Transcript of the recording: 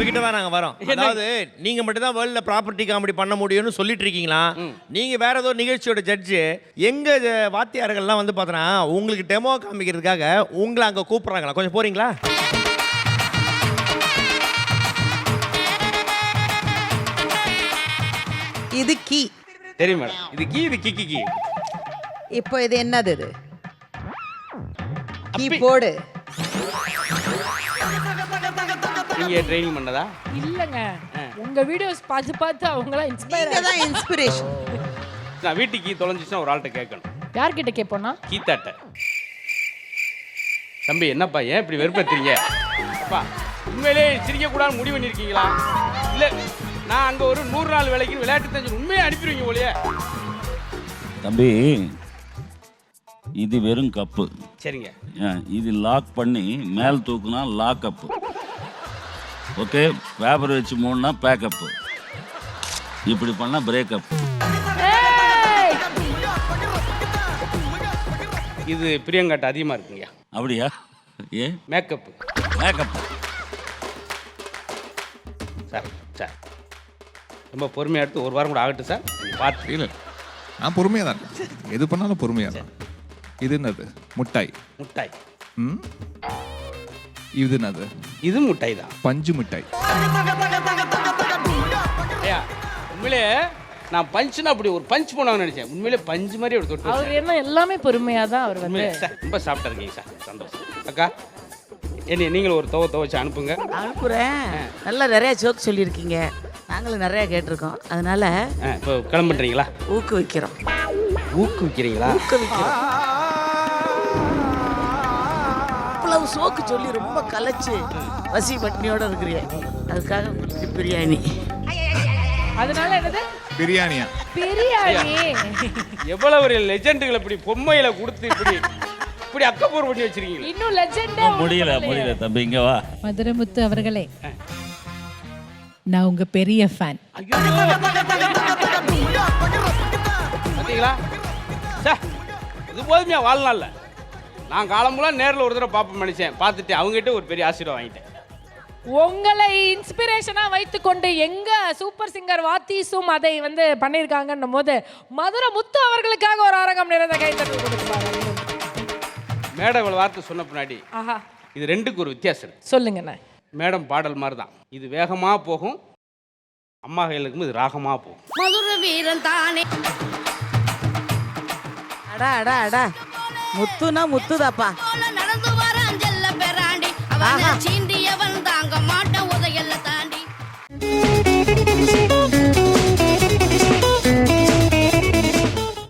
உங்ககிட்ட தான் நாங்க வரோம். அதாவது நீங்க மட்டும் தான் வேர்ல்ட்ல ப்ராப்பர்ட்டி காமெடி பண்ண முடியும்னு சொல்லிட்டு இருக்கீங்களா? நீங்க வேற ஏதோ நிகழ்ச்சியோட ஜட்ஜு. எங்க வாத்தியார்கள்லாம் வந்து பார்த்தனா உங்களுக்கு டெமோ காமிக்கிறதுக்காக உங்களை அங்க கூப்பிடுறாங்களா? கொஞ்சம் போறீங்களா? இது கீ. தெரியும் மேடம். இது கீ, இது கிக்கி கீ. இப்போ இது என்னது? இது கீபோர்டு. நீங்க ட்ரைனிங் பண்ணதா? இல்லங்க, உங்க வீடியோஸ் பார்த்து பார்த்து அவங்களா இன்ஸ்பயர். நீங்க தான் இன்ஸ்பிரேஷன். நான் வீட்டுக்கு கீ தொலைஞ்சிச்சுன்னா ஒரு ஆள்கிட்ட கேட்கணும். யார்கிட்ட கேட்போம்னா? கீத்தாட்ட. தம்பி என்னப்பா ஏன் இப்படி வெறுப்பேத்துறீங்க? அப்பா உண்மையிலே சிரிக்கக்கூடாதுன்னு முடிவு பண்ணியிருக்கீங்களா? இல்லை நான் அங்கே ஒரு 100 நாள் வேலைக்கு விளையாட்டு தெரிஞ்சு உண்மையை அனுப்பிடுவீங்க போலியே. தம்பி இது வெறும் கப்பு. சரிங்க. இது லாக் பண்ணி மேல் தூக்குனா லாக் அப்பு. ஓகே, பேப்பர் வச்சு மூணுனா பேக்கப்பு. இப்படி பண்ணால் பிரேக்கப். இது பிரியங்காட்ட அதிகமாக இருக்குங்க. அப்படியா? ஏன்? மேக்கப்பு. மேக்கப். சார் சார் ரொம்ப பொறுமையாக எடுத்து ஒரு வாரம் கூட ஆகட்டும் சார். பார்த்து இல்லை நான் பொறுமையாக தான் இருக்கேன். எது பண்ணாலும் பொறுமையாக தான். இது என்னது? முட்டாய். முட்டாய். இது என்னது? இது முட்டாய் தான். பஞ்சு மிட்டாய். ஐயா உண்மையிலே நான் பஞ்சுனா அப்படி ஒரு பஞ்ச் போனாங்கன்னு நினைச்சேன். உண்மையிலே பஞ்சு மாதிரி ஒரு தொட்டு. அவர் என்ன எல்லாமே பொறுமையாக தான் அவர் வந்து. சார் ரொம்ப சாப்பிட்டா இருக்கீங்க சார். சந்தோஷம். அக்கா என்ன நீங்களும் ஒரு துவச்சு அனுப்புங்க. அனுப்புகிறேன். நல்லா நிறையா ஜோக் சொல்லியிருக்கீங்க, நாங்களும் நிறையா கேட்டிருக்கோம். அதனால இப்போ கிளம்புறீங்களா? ஊக்குவிக்கிறோம். ஊக்குவிக்கிறீங்களா? ஊக்குவிக்கிறோம். இவ்வளவு சோக்கு சொல்லி ரொம்ப கலைச்சு பசி பட்னியோட இருக்கிறீங்க. அதுக்காக உங்களுக்கு பிரியாணி. அதனால என்னது? பிரியாணியா? பிரியாணி. எவ்வளவு ஒரு லெஜெண்டுகளை இப்படி பொம்மையில கொடுத்து இப்படி அக்கப்பூர் பண்ணி வச்சிருக்கீங்க. இன்னும் லெஜெண்டா முடியல தம்பி, இங்க வா. மதுரமுத்து அவர்களே, நான் உங்க பெரிய ஃபேன். பார்த்தீங்களா சார், இது போதுமையா வாழ்நாள்ல. நான் காலம்புலாம் நேரில் ஒரு தடவை பார்ப்பேன் நினைச்சேன். பார்த்துட்டு அவங்ககிட்ட ஒரு பெரிய ஆசீர்வாதம் வாங்கிட்டேன். உங்களை இன்ஸ்பிரேஷனா வைத்துக்கொண்டு எங்க சூப்பர் சிங்கர் வாத்தீஸும் அதை வந்து பண்ணியிருக்காங்கன்னும் போது மதுரை முத்து அவர்களுக்காக ஒரு அரங்கம் நிறைந்த கைத்தட்டல் கொடுப்பாங்க. மேடம் இவ்வளவு வார்த்தை சொன்ன பின்னாடி ஆஹா, இது ரெண்டுக்கு ஒரு வித்தியாசம் இருக்கு. சொல்லுங்கண்ணே. மேடம் பாடல் மாதிரி தான். இது வேகமா போகும், அம்மா கையிலுக்கும் இது ராகமா போகும். மதுரை வீரன் தானே. அடா அடா அடா, முத்துனா முத்துதாப்பா. நடந்து வரான் செல்ல பெறாண்டி அவன்